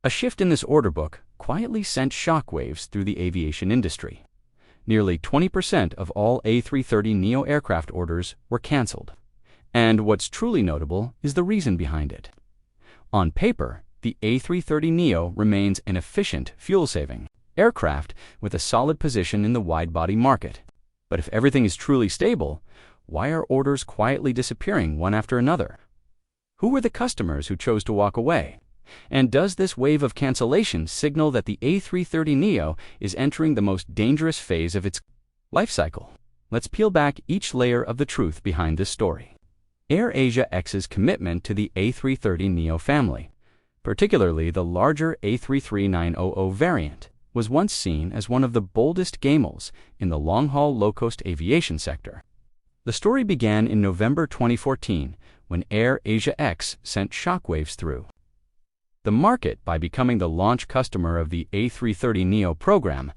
A shift in this order book quietly sent shockwaves through the aviation industry. Nearly 20% of all A330neo aircraft orders were canceled. And what's truly notable is the reason behind it. On paper, the A330neo remains an efficient, fuel-saving aircraft with a solid position in the wide-body market. But if everything is truly stable, why are orders quietly disappearing one after another? Who were the customers who chose to walk away? And does this wave of cancellation signal that the A330neo is entering the most dangerous phase of its life cycle? Let's peel back each layer of the truth behind this story. AirAsia X's commitment to the A330neo family, particularly the larger A33900 variant, was once seen as one of the boldest gambles in the long-haul low-cost aviation sector. The story began in November 2014 when AirAsia X sent shockwaves through the market by becoming the launch customer of the A330neo program.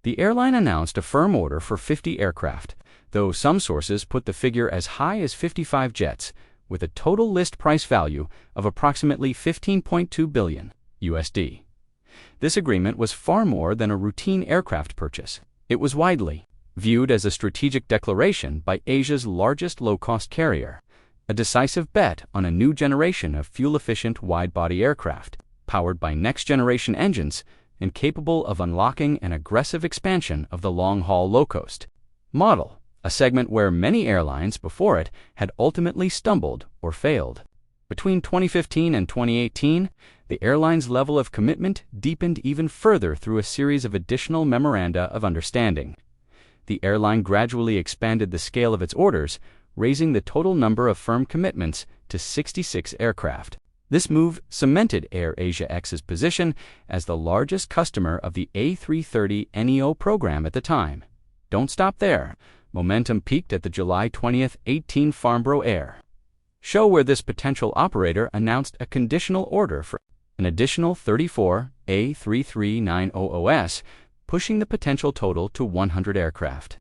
The airline announced a firm order for 50 aircraft, though some sources put the figure as high as 55 jets, with a total list price value of approximately $15.2 billion USD. This agreement was far more than a routine aircraft purchase. It was widely viewed as a strategic declaration by Asia's largest low-cost carrier, a decisive bet on a new generation of fuel-efficient wide-body aircraft, powered by next-generation engines and capable of unlocking an aggressive expansion of the long-haul low-cost model, a segment where many airlines before it had ultimately stumbled or failed. Between 2015 and 2018, the airline's level of commitment deepened even further through a series of additional memoranda of understanding. The airline gradually expanded the scale of its orders, raising the total number of firm commitments to 66 aircraft. This move cemented AirAsia X's position as the largest customer of the A330neo program at the time. Don't stop there. Momentum peaked at the July 2018 Farnborough Air show, where this potential operator announced a conditional order for an additional 34 A330neos, pushing the potential total to 100 aircraft,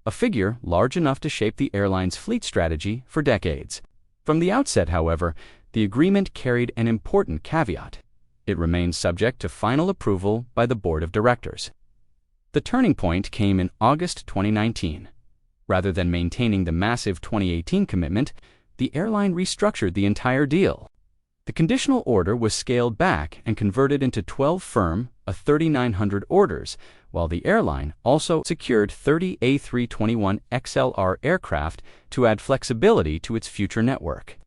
a figure large enough to shape the airline's fleet strategy for decades. From the outset, however, the agreement carried an important caveat. It remained subject to final approval by the board of directors. The turning point came in August 2019. Rather than maintaining the massive 2018 commitment, the airline restructured the entire deal. The conditional order was scaled back and converted into 12 firm A330 orders, while the airline also secured 30 A321XLR aircraft to add flexibility to its future network.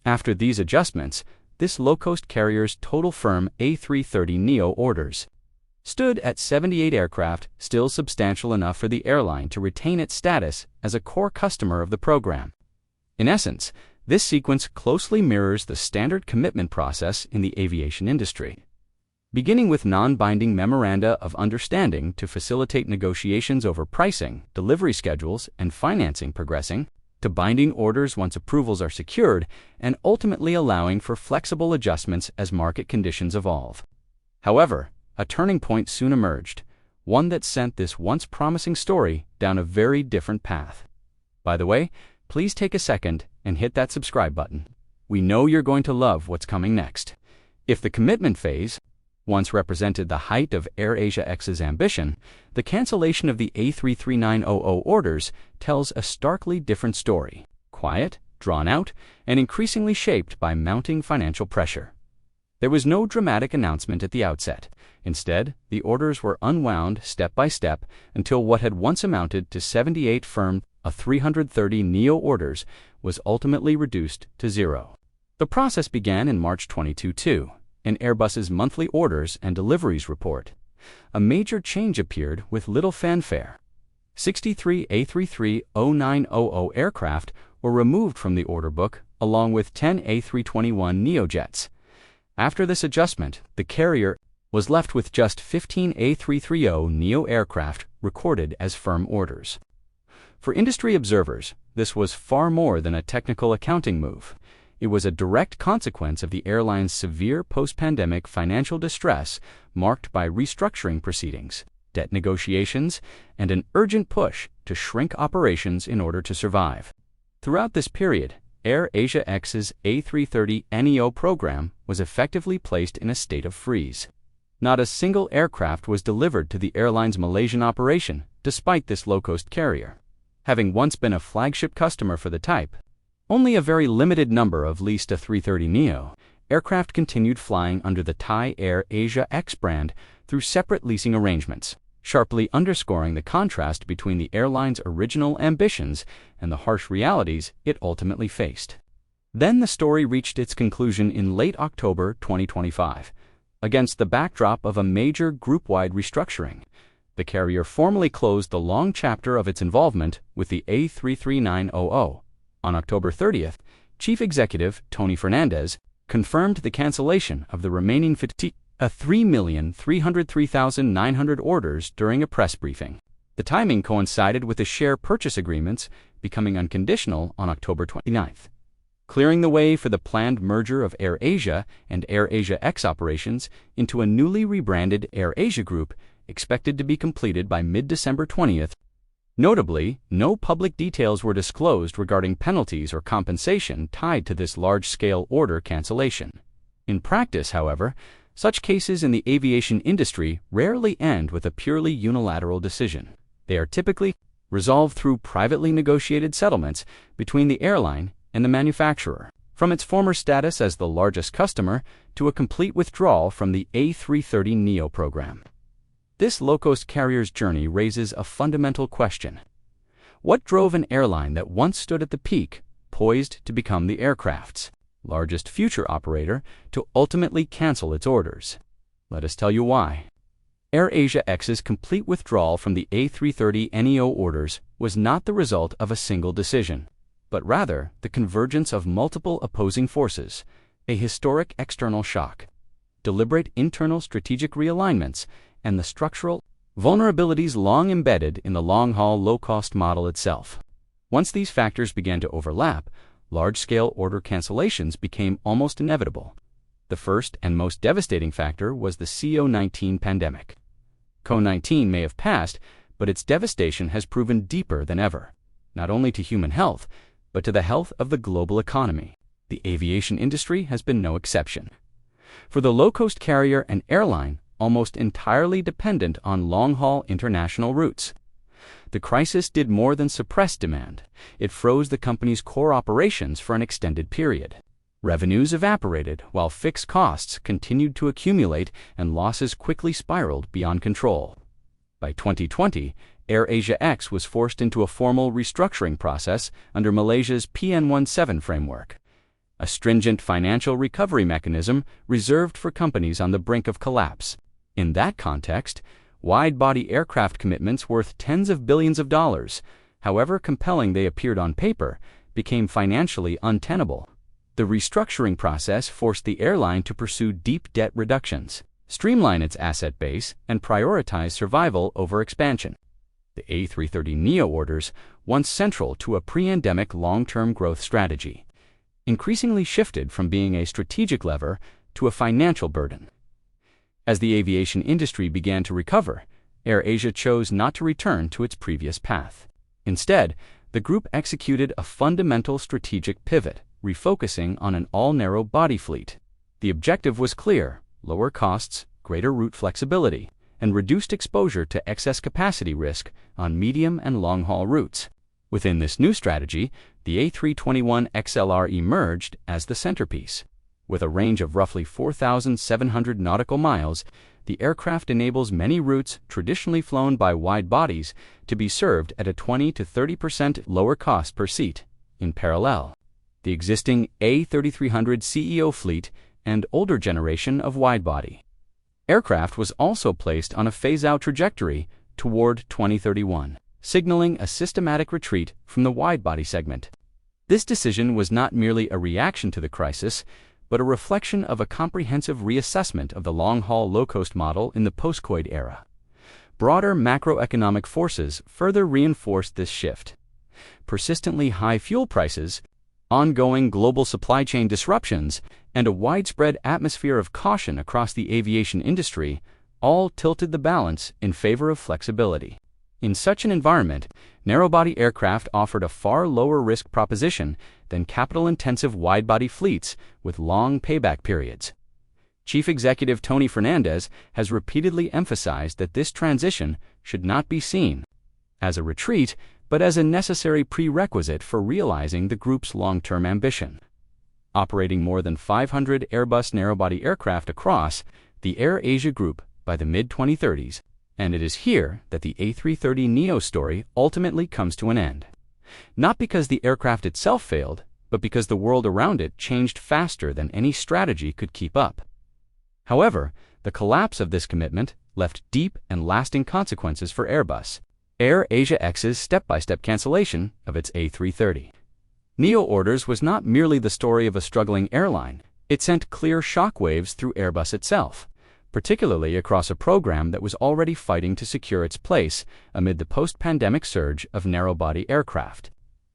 After these adjustments, this low-cost carrier's total firm A330neo orders stood at 78 aircraft, still substantial enough for the airline to retain its status as a core customer of the program. In essence, this sequence closely mirrors the standard commitment process in the aviation industry. Beginning with non-binding memoranda of understanding to facilitate negotiations over pricing, delivery schedules, and financing progressing, to binding orders once approvals are secured, and ultimately allowing for flexible adjustments as market conditions evolve. However, a turning point soon emerged, one that sent this once promising story down a very different path. By the way, please take a second and hit that subscribe button. We know you're going to love what's coming next. If the commitment phase once represented the height of AirAsia X's ambition, the cancellation of the A33900 orders tells a starkly different story, quiet, drawn out, and increasingly shaped by mounting financial pressure. There was no dramatic announcement at the outset. Instead, the orders were unwound step by step until what had once amounted to 78 firm A330neo orders was ultimately reduced to 0. The process began in March 2022, in Airbus's monthly orders and deliveries report. A major change appeared with little fanfare. 63 A330-900 aircraft were removed from the order book, along with 10 A321neo jets. After this adjustment, the carrier was left with just 15 A330neo aircraft recorded as firm orders. For industry observers, this was far more than a technical accounting move. It was a direct consequence of the airline's severe post-pandemic financial distress marked by restructuring proceedings, debt negotiations, and an urgent push to shrink operations in order to survive. Throughout this period, AirAsia X's A330neo program was effectively placed in a state of freeze. Not a single aircraft was delivered to the airline's Malaysian operation, despite this low-cost carrier. Having once been a flagship customer for the type, only a very limited number of leased A330neo aircraft continued flying under the Thai AirAsia X brand through separate leasing arrangements, sharply underscoring the contrast between the airline's original ambitions and the harsh realities it ultimately faced. Then the story reached its conclusion in late October 2025. Against the backdrop of a major group-wide restructuring, the carrier formally closed the long chapter of its involvement with the A330neo. On October 30th, Chief Executive Tony Fernandez confirmed the cancellation of the remaining 3,303,900 orders during a press briefing. The timing coincided with the share purchase agreements becoming unconditional on October 29th, clearing the way for the planned merger of AirAsia and AirAsia X operations into a newly rebranded AirAsia Group expected to be completed by mid-December 20th. Notably, no public details were disclosed regarding penalties or compensation tied to this large-scale order cancellation. In practice, however, such cases in the aviation industry rarely end with a purely unilateral decision. They are typically resolved through privately negotiated settlements between the airline and the manufacturer, from its former status as the largest customer to a complete withdrawal from the A330neo program. This low-cost carrier's journey raises a fundamental question. What drove an airline that once stood at the peak, poised to become the aircraft's largest future operator, to ultimately cancel its orders? Let us tell you why. AirAsia X's complete withdrawal from the A330neo orders was not the result of a single decision, but rather the convergence of multiple opposing forces, a historic external shock, deliberate internal strategic realignments, and the structural vulnerabilities long embedded in the long-haul low-cost model itself. Once these factors began to overlap, large-scale order cancellations became almost inevitable. The first and most devastating factor was the COVID-19 pandemic. COVID-19 may have passed, but its devastation has proven deeper than ever, not only to human health, but to the health of the global economy. The aviation industry has been no exception. For the low-cost carrier and airline, almost entirely dependent on long-haul international routes, the crisis did more than suppress demand. It froze the company's core operations for an extended period. Revenues evaporated while fixed costs continued to accumulate and losses quickly spiraled beyond control. By 2020, AirAsia X was forced into a formal restructuring process under Malaysia's PN17 framework, a stringent financial recovery mechanism reserved for companies on the brink of collapse. In that context, wide-body aircraft commitments worth tens of billions of dollars, however compelling they appeared on paper, became financially untenable. The restructuring process forced the airline to pursue deep debt reductions, streamline its asset base, and prioritize survival over expansion. The A330neo orders, once central to a pre-endemic long-term growth strategy, increasingly shifted from being a strategic lever to a financial burden. As the aviation industry began to recover, AirAsia chose not to return to its previous path. Instead, the group executed a fundamental strategic pivot, refocusing on an all-narrow body fleet. The objective was clear: lower costs, greater route flexibility, and reduced exposure to excess capacity risk on medium and long-haul routes. Within this new strategy, the A321XLR emerged as the centerpiece. With a range of roughly 4,700 nautical miles, the aircraft enables many routes traditionally flown by wide bodies to be served at a 20 to 30% lower cost per seat. In parallel, the existing A3300ceo fleet and older generation of wide-body aircraft was also placed on a phase-out trajectory toward 2031, signaling a systematic retreat from the wide-body segment. This decision was not merely a reaction to the crisis, but a reflection of a comprehensive reassessment of the long-haul low-cost model in the post-COVID era. Broader macroeconomic forces further reinforced this shift. Persistently high fuel prices, ongoing global supply chain disruptions, and a widespread atmosphere of caution across the aviation industry all tilted the balance in favor of flexibility. In such an environment, narrow-body aircraft offered a far lower risk proposition than capital-intensive wide-body fleets with long payback periods. Chief Executive Tony Fernandez has repeatedly emphasized that this transition should not be seen as a retreat, but as a necessary prerequisite for realizing the group's long-term ambition. Operating more than 500 Airbus narrow-body aircraft across the AirAsia Group by the mid-2030s, and it is here that the A330neo story ultimately comes to an end. Not because the aircraft itself failed, but because the world around it changed faster than any strategy could keep up. However, the collapse of this commitment left deep and lasting consequences for Airbus. AirAsia X's step-by-step cancellation of its A330neo orders was not merely the story of a struggling airline. It sent clear shockwaves through Airbus itself, particularly across a program that was already fighting to secure its place amid the post-pandemic surge of narrow-body aircraft.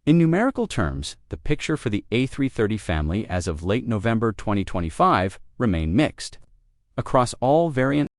In numerical terms, the picture for the A330 family as of late November 2025 remained mixed. Across all variant